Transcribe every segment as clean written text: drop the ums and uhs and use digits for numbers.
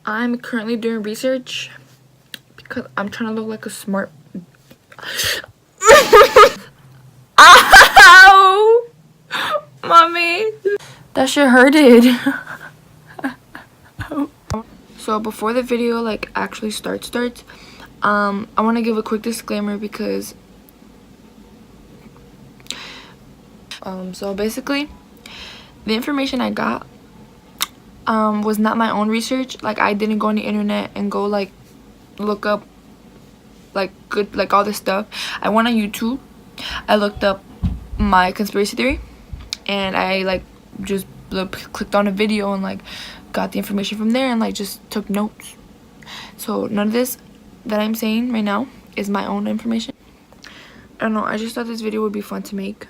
I'm currently doing research because I'm trying to look like a smart. Ow! Mommy! That shit hurted. So before the video like actually starts, I want to give a quick disclaimer because so basically the information I got was not my own research. Like, I didn't go on the internet and go like look up like good like all this stuff. I went on YouTube, I looked up my conspiracy theory, and I like just clicked on a video and like got the information from there and like just took notes. So none of this that I'm saying right now is my own information. I don't know, I just thought this video would be fun to make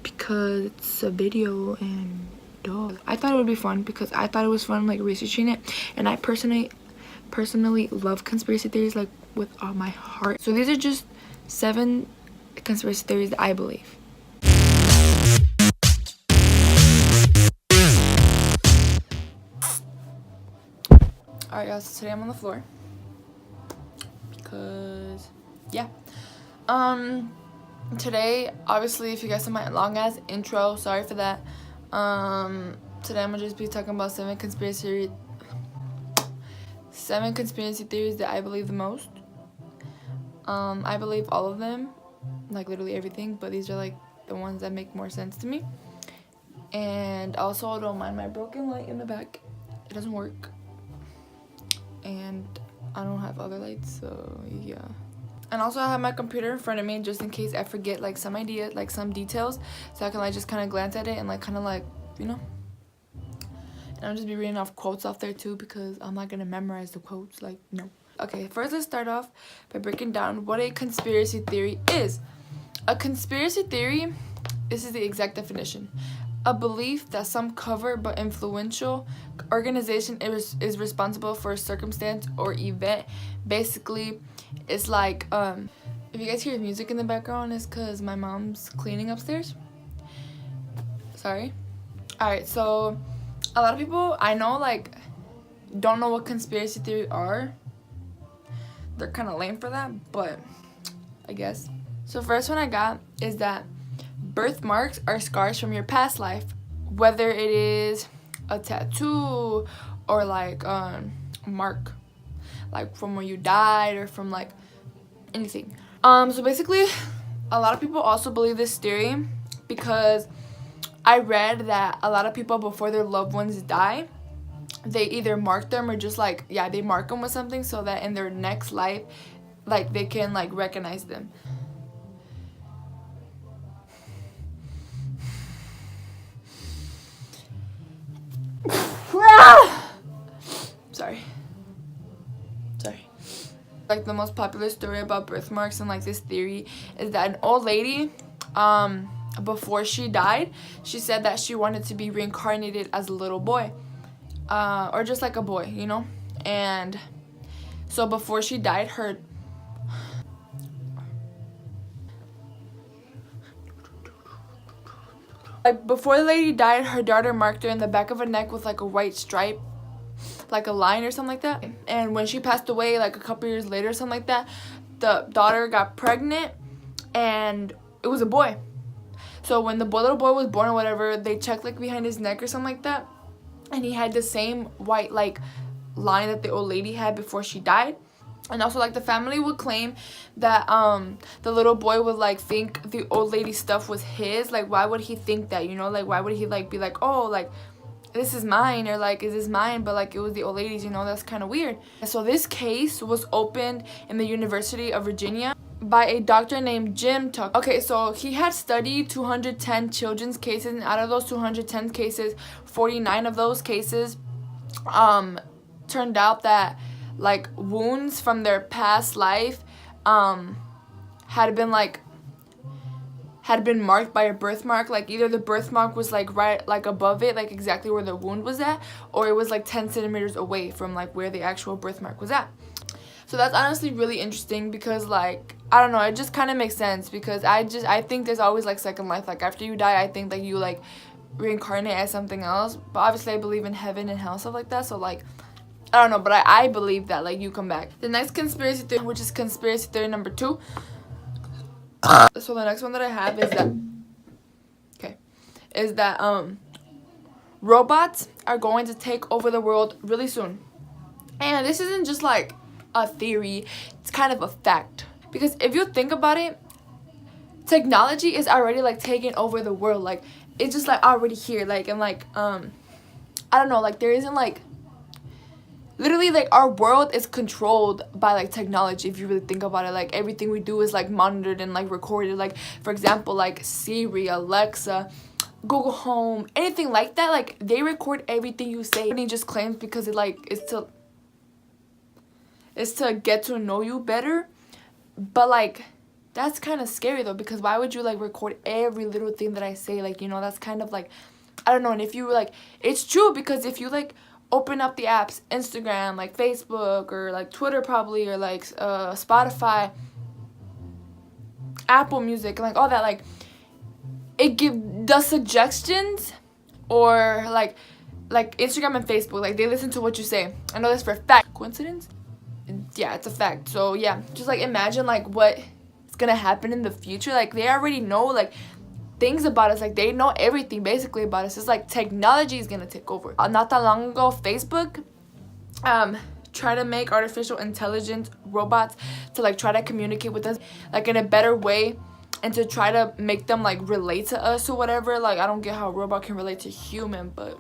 because it's a video and duh. I thought it would be fun because I thought it was fun like researching it, and I personally love conspiracy theories like with all my heart. So these are just 7 conspiracy theories that I believe. Alright guys, so today I'm on the floor because yeah. Today, obviously, if you guys saw my long ass intro, sorry for that. Today I'm gonna just be talking about 7 conspiracy theories that I believe the most. I believe all of them, like literally everything, but these are like the ones that make more sense to me. And also, don't mind my broken light in the back, it doesn't work, and I don't have other lights, so yeah. And also I have my computer in front of me just in case I forget like some ideas, like some details, so I can like just kind of glance at it and like kind of like, you know. And I'll just be reading off quotes off there too because I'm not gonna memorize the quotes, like no. Okay, first let's start off by breaking down what a conspiracy theory is. A conspiracy theory, this is the exact definition: a belief that some covert but influential organization is responsible for a circumstance or event. Basically, it's like, if you guys hear music in the background, it's because my mom's cleaning upstairs. Sorry. Alright, so a lot of people I know like don't know what conspiracy theory are. They're kind of lame for that, but I guess. So first one I got is that birthmarks are scars from your past life, whether it is a tattoo or like a mark like from where you died or from like anything. So basically a lot of people also believe this theory because I read that a lot of people before their loved ones die, they either mark them or just like, yeah, they mark them with something so that in their next life like they can like recognize them. Sorry. Like the most popular story about birthmarks and like this theory is that an old lady, before she died, she said that she wanted to be reincarnated as a little boy, or just like a boy, you know. And so before she died, before the lady died, her daughter marked her in the back of her neck with like a white stripe, like a line or something like that. And when she passed away like a couple years later or something like that, the daughter got pregnant and it was a boy. So when the little boy was born or whatever, they checked like behind his neck or something like that, and he had the same white like line that the old lady had before she died. And also like the family would claim that the little boy would like think the old lady's stuff was his. Like, why would he think that, you know? Like, why would he like be like, oh, like this is mine, or like, is this mine? But like it was the old lady's, you know. That's kind of weird. So this case was opened in the University of Virginia by a doctor named Jim Tucker. Okay, so he had studied 210 children's cases, and out of those 210 cases, 49 of those cases turned out that like wounds from their past life had been marked by a birthmark. Like either the birthmark was like right like above it, like exactly where the wound was at, or it was like 10 centimeters away from like where the actual birthmark was at. So that's honestly really interesting because like, I don't know, it just kind of makes sense because I think there's always like second life. Like after you die, I think that you like reincarnate as something else. But obviously I believe in heaven and hell, stuff like that. So like, I don't know, but I believe that like you come back. The next conspiracy theory, which is conspiracy theory number 2. So the next one that I have is that robots are going to take over the world really soon. And this isn't just like a theory, it's kind of a fact. Because if you think about it, technology is already like taking over the world. Like it's just like already here. Like, and like I don't know, like there isn't like literally like our world is controlled by like technology. If you really think about it, like everything we do is like monitored and like recorded. Like for example, like Siri, Alexa, Google Home, anything like that, like they record everything you say. And he just claims because it like it's to get to know you better. But like that's kind of scary though, because why would you like record every little thing that I say? Like, you know, that's kind of like, I don't know. And if you like, it's true, because if you like open up the apps, Instagram, like Facebook, or like Twitter probably, or like Spotify, Apple Music, like all that, like it does suggestions, or like Instagram and Facebook, like they listen to what you say. I know this for a fact. Coincidence? Yeah, it's a fact. So yeah, just like imagine like what is gonna happen in the future. Like they already know like things about us. Like they know everything basically about us. It's like technology is gonna take over. Not that long ago, Facebook try to make artificial intelligence robots to like try to communicate with us like in a better way, and to try to make them like relate to us or whatever. Like I don't get how a robot can relate to human, but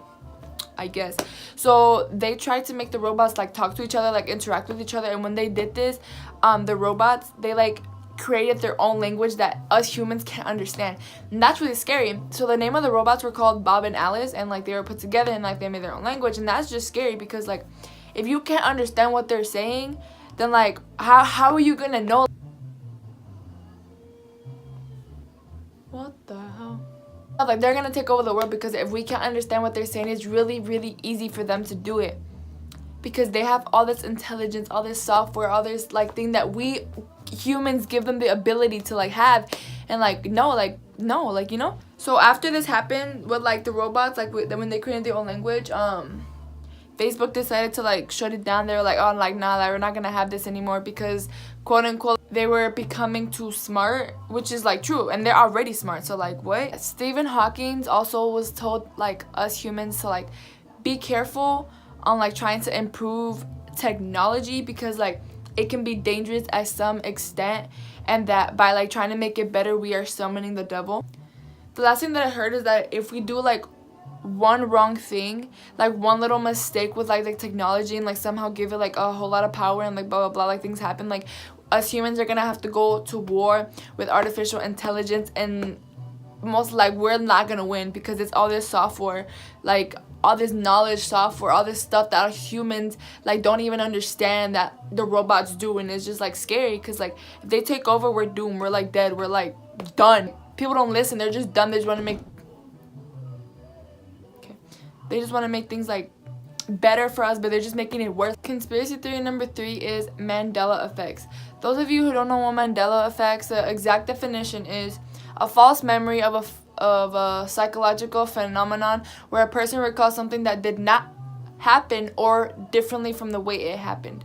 I guess. So they tried to make the robots like talk to each other, like interact with each other. And when they did this, the robots, they like created their own language that us humans can't understand. And that's really scary. So the name of the robots were called Bob and Alice, and like they were put together and like they made their own language. And that's just scary, because like if you can't understand what they're saying, then like how are you gonna know? What the hell? Like they're gonna take over the world, because if we can't understand what they're saying, it's really, really easy for them to do it, because they have all this intelligence, all this software, all this like thing that we humans give them the ability to like have. And like no, you know. So after this happened with like the robots, like when they created their own language, Facebook decided to like shut it down. They were like, oh, like nah, like, we're not gonna have this anymore, because quote unquote they were becoming too smart, which is like true, and they're already smart. So like what? Stephen Hawking also was told like us humans to like be careful on like trying to improve technology, because like it can be dangerous at some extent, and that by like trying to make it better, we are summoning the devil. The last thing that I heard is that if we do like one wrong thing, like one little mistake with like the technology, and like somehow give it like a whole lot of power, and like blah blah blah, like things happen, like us humans are gonna have to go to war with artificial intelligence, and most like we're not gonna win, because it's all this software, like all this knowledge software, all this stuff that humans like don't even understand that the robots do. And it's just like scary, because like if they take over, we're doomed, we're like dead, we're like done. People don't listen, they're just dumb. They just want to make things like better for us, but they're just making it worse. Conspiracy theory number 3 is Mandela effects. Those of you who don't know what Mandela effects, the exact definition is a false memory of a psychological phenomenon where a person recalls something that did not happen or differently from the way it happened.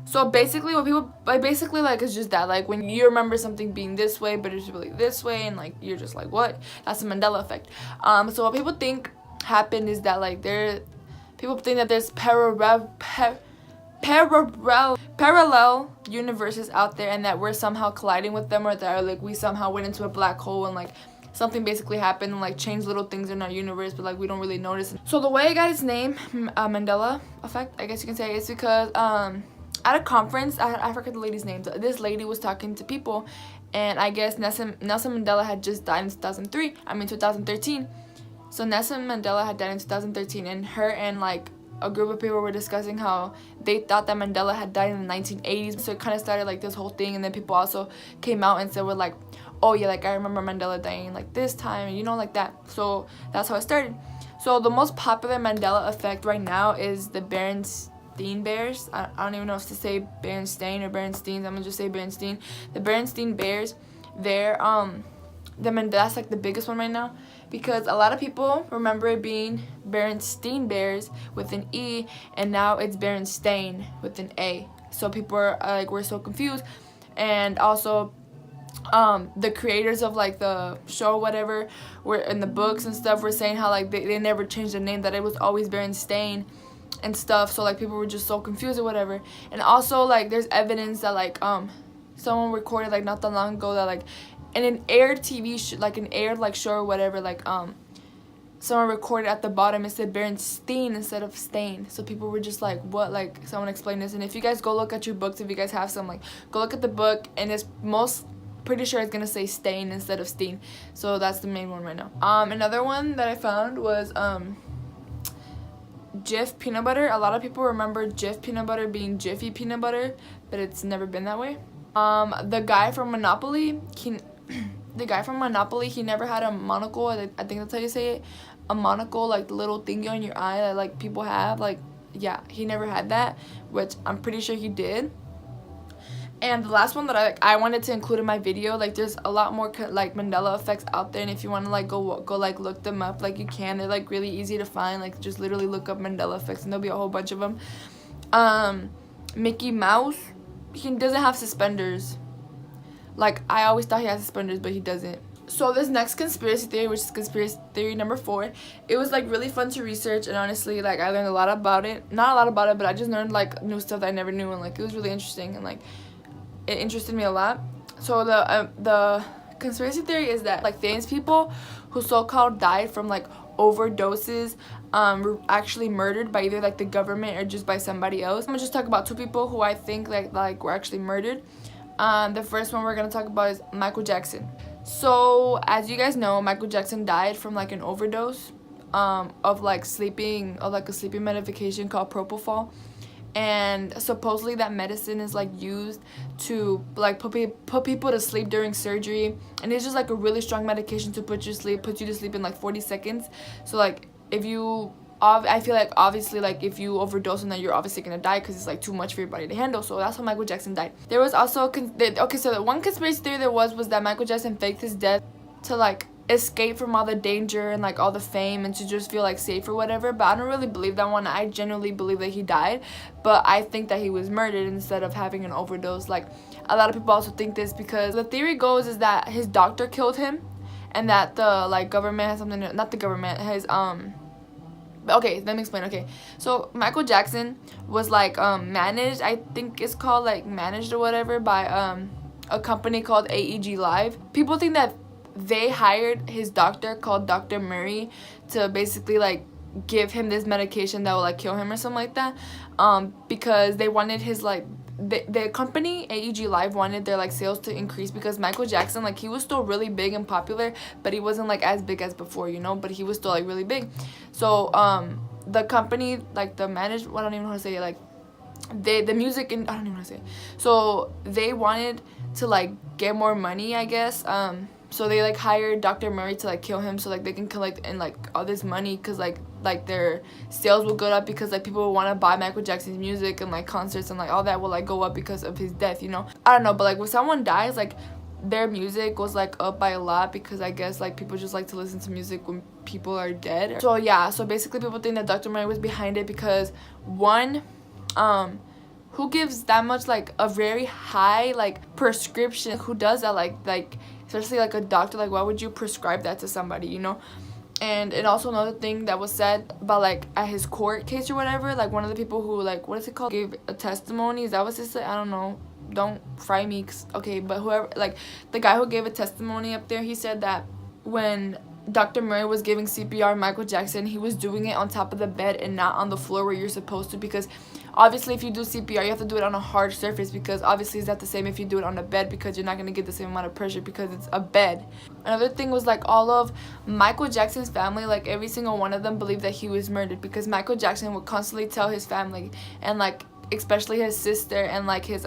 So basically what people like it's just that like when you remember something being this way but it's really this way, and like you're just like what? That's the Mandela effect. So what people think happened is that like people think that there's parallel universes out there, and that we're somehow colliding with them, or that like we somehow went into a black hole, and like something basically happened and like changed little things in our universe, but like we don't really notice. So the way I got its name, Mandela effect, I guess you can say, is because at a conference, I forget the lady's name, this lady was talking to people, and I guess Nelson Mandela had just died in 2013. So Nelson Mandela had died in 2013, and her and like a group of people were discussing how they thought that Mandela had died in the 1980s. So it kind of started like this whole thing, and then people also came out and said, we're like, oh yeah, like I remember Mandela dying like this time, and you know, like that. So that's how it started. So the most popular Mandela effect right now is the Berenstain Bears. I don't even know if to say Berenstain or Berenstein. I'm gonna just say Berenstain. The Berenstain Bears, they're that's like the biggest one right now, because a lot of people remember it being Berenstein Bears with an E, and now it's Berenstain with an A. So people are like, we're so confused. And also the creators of like the show, whatever, were in the books and stuff, were saying how like they never changed the name, that it was always Berenstain and stuff. So like people were just so confused or whatever. And also like there's evidence that like someone recorded like not that long ago that like in an aired TV like an aired like show or whatever, like someone recorded at the bottom, it said Berenstein instead of Stain. So people were just like, what? Like, someone explain this. And if you guys go look at your books, if you guys have some, like, go look at the book, and it's pretty sure it's gonna say Stain instead of Steen. So that's the main one right now. Another one that I found was Jif peanut butter. A lot of people remember Jif peanut butter being Jiffy peanut butter, but it's never been that way. The guy from Monopoly, he never had a monocle. I think that's how you say it. A monocle, like the little thingy on your eye that like people have. Like, yeah, he never had that, which I'm pretty sure he did. And the last one that I wanted to include in my video, like there's a lot more like Mandela effects out there, and if you want to like go like look them up, like you can. They're like really easy to find. Like just literally look up Mandela effects, and there'll be a whole bunch of them. Mickey Mouse, he doesn't have suspenders. Like, I always thought he had suspenders, but he doesn't. So this next conspiracy theory, which is conspiracy theory number 4, it was like really fun to research, and honestly, like I learned a lot about it. Not a lot about it, but I just learned like new stuff that I never knew, and like it was really interesting, and like it interested me a lot. So the conspiracy theory is that like famous people who so-called died from like overdoses were actually murdered by either like the government or just by somebody else. I'm gonna just talk about 2 people who I think like were actually murdered. The first one we're gonna talk about is Michael Jackson. So as you guys know, Michael Jackson died from like an overdose of like a sleeping medication called propofol, and supposedly that medicine is like used to like put people to sleep during surgery, and it's just like a really strong medication to put you to sleep in like 40 seconds. So like if you I feel like obviously like if you overdose on that, you're obviously gonna die because it's like too much for your body to handle. So that's how Michael Jackson died. There was also so the one conspiracy theory there was that Michael Jackson faked his death to like escape from all the danger and like all the fame and to just feel like safe or whatever. But I don't really believe that one. I genuinely believe that he died, but I think that he was murdered instead of having an overdose. Like a lot of people also think this because the theory goes is that his doctor killed him, and that the like government has something to, not the government, his okay, let me explain. Okay, so Michael Jackson was like managed, I think it's called like managed or whatever, by a company called AEG Live. People think that they hired his doctor called Dr. Murray to basically like give him this medication that will like kill him or something like that, because they wanted his like the company AEG Live wanted their like sales to increase, because Michael Jackson, like he was still really big and popular, but he wasn't like as big as before, you know, but he was still like really big. So the company, like the managed, I don't even know how to say it, like the music, and I don't even know how to say it. So they wanted to like get more money, I guess. So they like hired Dr. Murray to like kill him, so like they can collect and like all this money, because like their sales will go up, because like people will want to buy Michael Jackson's music, and like concerts and like all that will like go up because of his death, you know. I don't know, but like when someone dies, like their music goes like up by a lot, because I guess like people just like to listen to music when people are dead. So yeah, so basically people think that Dr. Murray was behind it because one, who gives that much like a very high like prescription? Who does that? Like especially like a doctor, like why would you prescribe that to somebody, you know? And also another thing that was said about like at his court case or whatever, like one of the people who like, what is it called, gave a testimony, is that what it said? I don't know, don't fry me, okay, but whoever, like the guy who gave a testimony up there, he said that when Dr. Murray was giving CPR Michael Jackson, he was doing it on top of the bed and not on the floor where you're supposed to, because obviously if you do CPR you have to do it on a hard surface, because obviously it's not the same if you do it on a bed, because you're not going to get the same amount of pressure because it's a bed. Another thing was like all of Michael Jackson's family, like every single one of them believed that he was murdered, because Michael Jackson would constantly tell his family, and like especially his sister and like his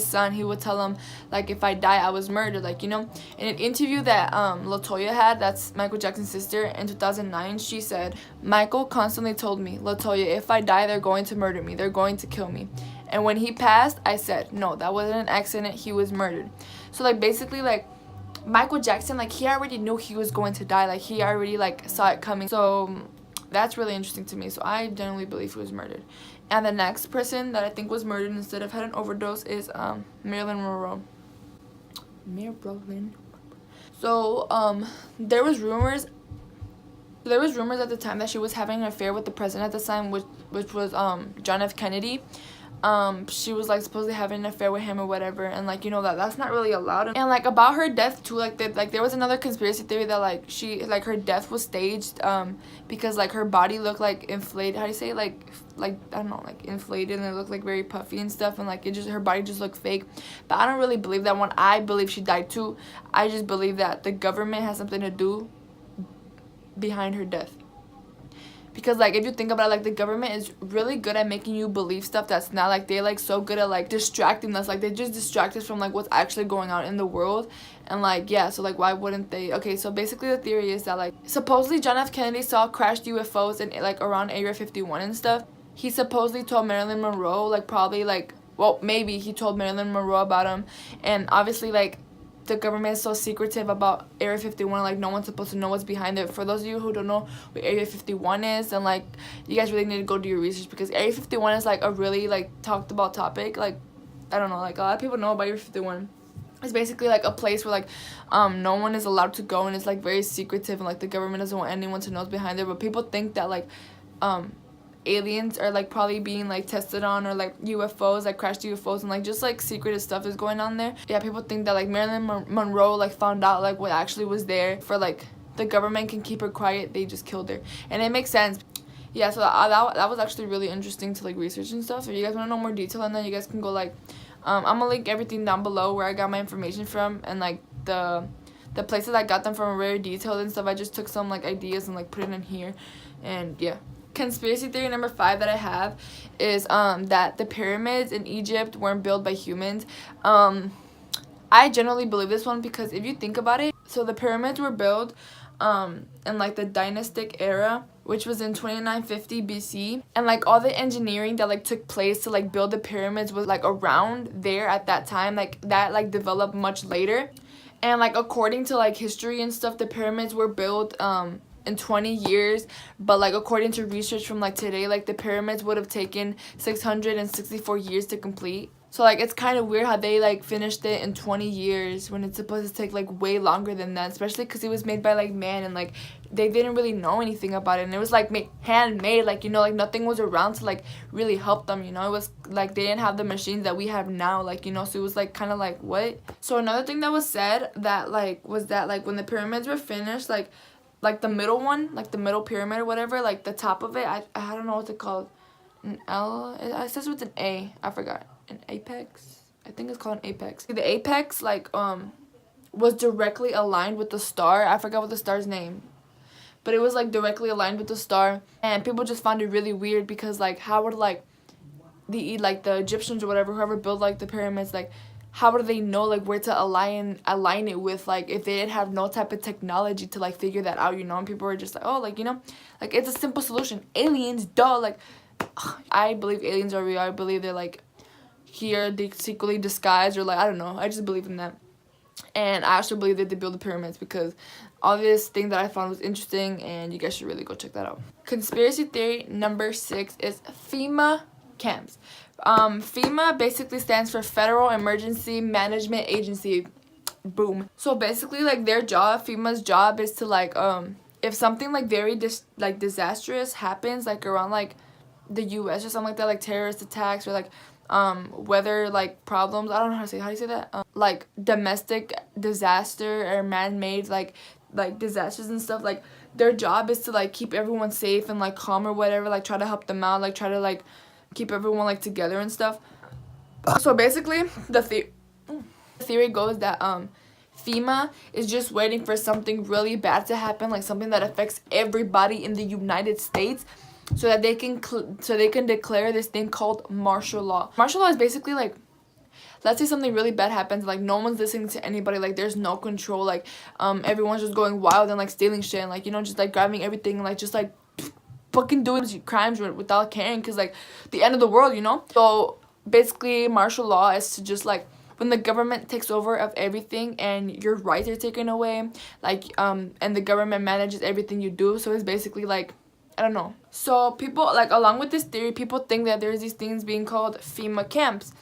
son, he would tell him like, if I die I was murdered, like, you know. In an interview that LaToya had, that's Michael Jackson's sister, in 2009, she said, Michael constantly told me, LaToya, if I die they're going to murder me, they're going to kill me, and when he passed I said, no, that wasn't an accident, he was murdered. So like basically like Michael Jackson, like, he already knew he was going to die. Like, he already, like, saw it coming. So that's really interesting to me. So I generally believe he was murdered. And the next person that I think was murdered instead of had an overdose is Marilyn Monroe. Marilyn. So there was rumors at the time that she was having an affair with the president at the time, which was John F. Kennedy. She was like supposedly having an affair with him or whatever, and like, you know, that's not really allowed. And like about her death too, like there was another conspiracy theory that like her death was staged because like her body looked like inflated. How do you say, like I don't know, like inflated, and it looked like very puffy and stuff, and like her body just looked fake. But I don't really believe that one. I believe she died too. I just believe that the government has something to do behind her death. Because like if you think about it, like the government is really good at making you believe stuff that's not. Like they're like so good at like distracting us. Like they just distract us from like what's actually going on in the world. And like, yeah, so like why wouldn't they? Okay, so basically the theory is that like supposedly John F. Kennedy saw crashed UFOs in like around Area 51 and stuff. He supposedly told Marilyn Monroe, like probably like, well, maybe he told Marilyn Monroe about him. And obviously like the government is so secretive about Area 51, like no one's supposed to know what's behind it. For those of you who don't know what Area 51 is, and like you guys really need to go do your research, because Area 51 is like a really like talked about topic. Like I don't know, like a lot of people know about Area 51. It's basically like a place where like no one is allowed to go, and it's like very secretive, and like the government doesn't want anyone to know what's behind it. But people think that like aliens are like probably being like tested on, or like UFOs, like crashed UFOs, and like just like secretive stuff is going on there. Yeah, people think that like Marilyn Monroe like found out like what actually was there. For like the government can keep her quiet, they just killed her, and it makes sense. Yeah, so that was actually really interesting to like research and stuff. If you guys want to know more detail on that, you guys can go like I'm gonna link everything down below where I got my information from, and like the places I got them from are very detailed and stuff. I just took some like ideas and like put it in here. And yeah, conspiracy theory number 5 that I have is that the pyramids in Egypt weren't built by humans. I generally believe this one, because if you think about it, so the pyramids were built in like the dynastic era, which was in 2950 BC, and like all the engineering that like took place to like build the pyramids was like around there at that time. Like that like developed much later. And like according to like history and stuff, the pyramids were built in 20 years, but like according to research from like today, like the pyramids would have taken 664 years to complete. So like it's kind of weird how they like finished it in 20 years when it's supposed to take like way longer than that, especially because it was made by like man, and like they didn't really know anything about it, and it was like handmade, like, you know, like nothing was around to like really help them, you know. It was like they didn't have the machines that we have now, like, you know, so it was like kind of like what. So another thing that was said that like was that like when the pyramids were finished, like the middle one, like the middle pyramid or whatever, like the top of it, I don't know what's it called, an L, it says with an A, I forgot, an apex, I think it's called an apex. The apex like was directly aligned with the star. I forgot what the star's name, but it was like directly aligned with the star, and people just found it really weird, because like how would like the Egyptians or whatever, whoever built like the pyramids, like how would they know like where to align it with, like if they didn't have no type of technology to like figure that out, you know. And people were just like, oh, like, you know, like it's a simple solution, aliens, duh. Like I believe aliens are real. I believe they're like here, they secretly disguised, or like I don't know, I just believe in that. And I also believe that they built the pyramids, because all this thing that I found was interesting, and you guys should really go check that out. Conspiracy theory number 6 is FEMA camps. FEMA basically stands for Federal Emergency Management Agency. Boom. So basically like their job, FEMA's job, is to like if something like very disastrous happens like around like the US or something like that, like terrorist attacks or like weather like problems, I don't know how do you say that, like domestic disaster or man-made like disasters and stuff, like their job is to like keep everyone safe and like calm or whatever, like try to help them out, like try to like keep everyone like together and stuff. So basically the theory goes that FEMA is just waiting for something really bad to happen, like something that affects everybody in the United States, so that they can declare this thing called martial law. Martial law is basically like, let's say something really bad happens, like no one's listening to anybody, like there's no control, like everyone's just going wild and like stealing shit and like, you know, just like grabbing everything and like just like fucking doing crimes without caring, because like the end of the world, you know. So basically martial law is to just like when the government takes over of everything and your rights are taken away, like and the government manages everything you do. So it's basically like, I don't know. So people, like, along with this theory, people think that there's these things being called FEMA camps,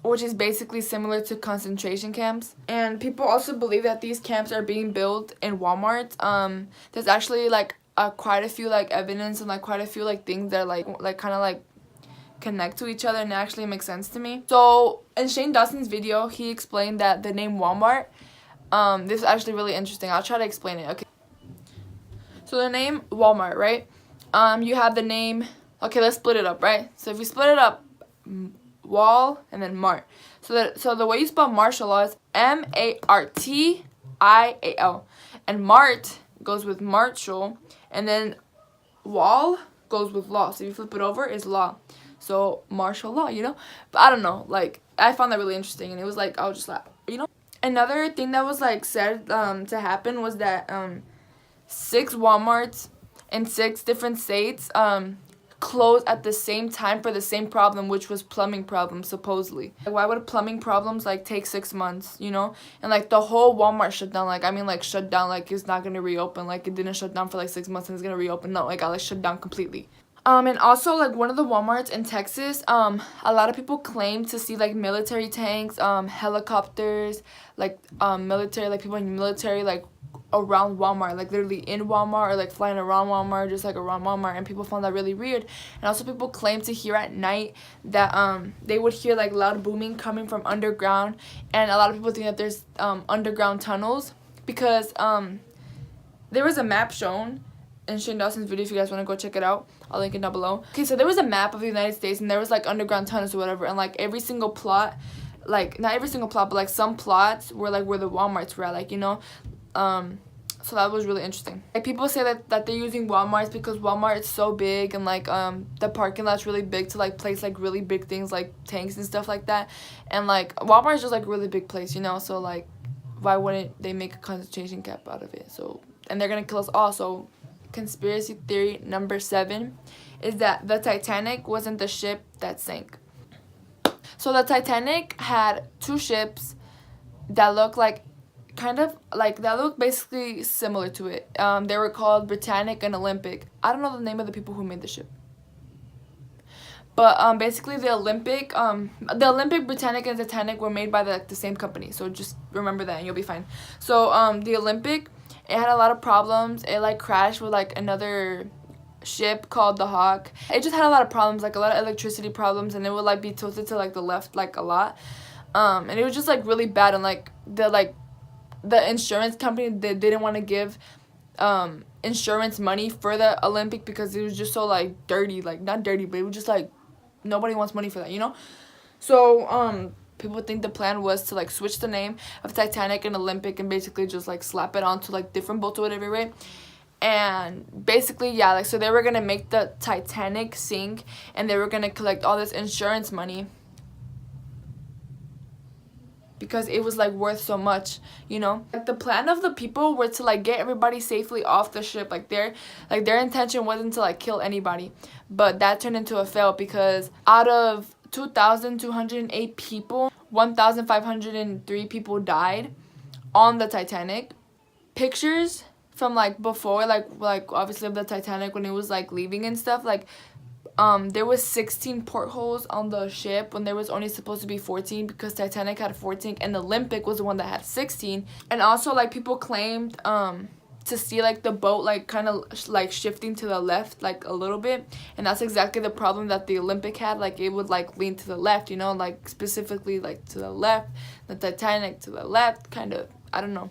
which is basically similar to concentration camps. And people also believe that these camps are being built in Walmart. There's actually like quite a few like evidence and like quite a few like things that like kind of like connect to each other, and it actually makes sense to me. So in Shane Dawson's video, he explained that the name Walmart, this is actually really interesting. I'll try to explain it. Okay, so the name Walmart, right? You have the name, okay, let's split it up, right? So if you split it up, Wall and then Mart. So the way you spell martial law is M-A-R-T-I-A-L, and Mart goes with martial, and then Wall goes with law. So if you flip it over, it's law. So martial law, you know? But I don't know, like, I found that really interesting, and it was like, I was just like, you know? Another thing that was like said to happen was that 6 Walmarts in 6 different states closed at the same time for the same problem, which was plumbing problems, supposedly. Like, why would plumbing problems like take 6 months, you know? And like the whole Walmart shut down, like, I mean, like, shut down, like, it's not gonna reopen, like, it didn't shut down for like 6 months and it's gonna reopen. No, it got like shut down completely. And also, like, one of the Walmarts in Texas, a lot of people claim to see like military tanks, helicopters, like military, like people in the military, like around Walmart, like literally in Walmart, or like flying around Walmart, just like around Walmart. And people found that really weird. And also people claim to hear at night that they would hear like loud booming coming from underground. And a lot of people think that there's underground tunnels, because there was a map shown in Shane Dawson's video. If you guys want to go check it out, I'll link it down below. Okay, so there was a map of the United States, and there was like underground tunnels or whatever, and like every single plot, like not every single plot, but like some plots were like where the Walmarts were at, like, you know. So that was really interesting. Like, people say that they're using Walmarts because Walmart is so big, and like the parking lot's really big to like place like really big things like tanks and stuff like that. And like Walmart is just like a really big place, you know. So like, why wouldn't they make a concentration camp out of it? So, and they're gonna kill us all. So conspiracy theory number 7 is that the Titanic wasn't the ship that sank. So the Titanic had 2 ships that look like that look basically similar to it. They were called Britannic and Olympic. I don't know the name of the people who made the ship, but basically the Olympic, Britannic, and Titanic were made by the same company. So just remember that and you'll be fine. So the Olympic, it had a lot of problems. It like crashed with like another ship called the Hawk. It just had a lot of problems, like a lot of electricity problems, and it would like be tilted to like the left like a lot. And it was just like really bad, and like the insurance company, they didn't want to give insurance money for the Olympic because it was just so like dirty, like not dirty, but it was just like nobody wants money for that, you know. So people think the plan was to like switch the name of Titanic and Olympic and basically just like slap it onto like different boats or whatever, right? And basically, yeah, like, so they were gonna make the Titanic sink, and they were gonna collect all this insurance money because it was like worth so much, you know. Like, the plan of the people were to like get everybody safely off the ship. Like their intention wasn't to like kill anybody, but that turned into a fail, because out of 2,208 people, 1,503 people died on the Titanic. Pictures from like before, like obviously of the Titanic when it was like leaving and stuff, like there was 16 portholes on the ship when there was only supposed to be 14, because Titanic had 14 and Olympic was the one that had 16. And also like people claimed to see like the boat like kind of like shifting to the left like a little bit, and that's exactly the problem that the Olympic had. Like it would like lean to the left, you know, like specifically like to the left, the Titanic to the left, kind of, I don't know.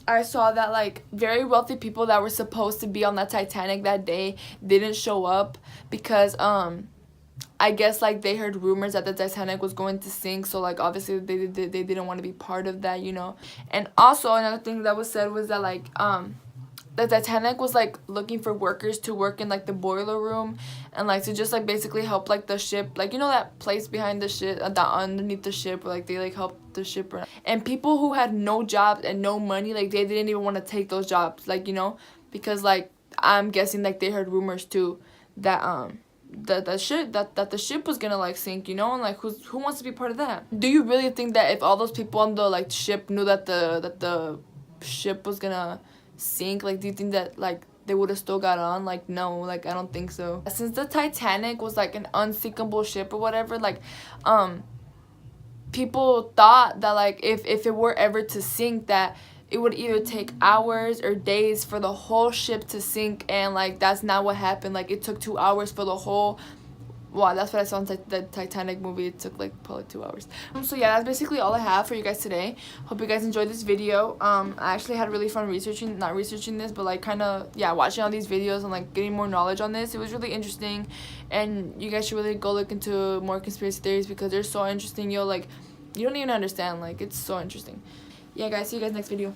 I saw that like very wealthy people that were supposed to be on the Titanic that day didn't show up because I guess like they heard rumors that the Titanic was going to sink, so like obviously they didn't want to be part of that, you know. And also another thing that was said was that like the Titanic was like looking for workers to work in like the boiler room, and like to just like basically help like the ship, like, you know, that place behind the ship, that underneath the ship, where like they like help the ship run. And people who had no jobs and no money, like they didn't even want to take those jobs, like, you know, because like I'm guessing like they heard rumors too that that the ship was gonna like sink, you know, and like who wants to be part of that? Do you really think that if all those people on the like ship knew that the ship was gonna sink, like do you think that like they would have still got on? Like no, like I don't think so. Since the Titanic was like an unsinkable ship or whatever, like people thought that like if it were ever to sink, that it would either take hours or days for the whole ship to sink, and like that's not what happened. Like it took 2 hours for the whole, wow, that's what I saw in the Titanic movie. It took like probably 2 hours. So yeah, that's basically all I have for you guys today. Hope you guys enjoyed this video. I actually had really fun not researching this, but like kind of, yeah, watching all these videos and like getting more knowledge on this. It was really interesting, and you guys should really go look into more conspiracy theories because they're so interesting. Like you don't even understand, like it's so interesting. Yeah guys, see you guys next video.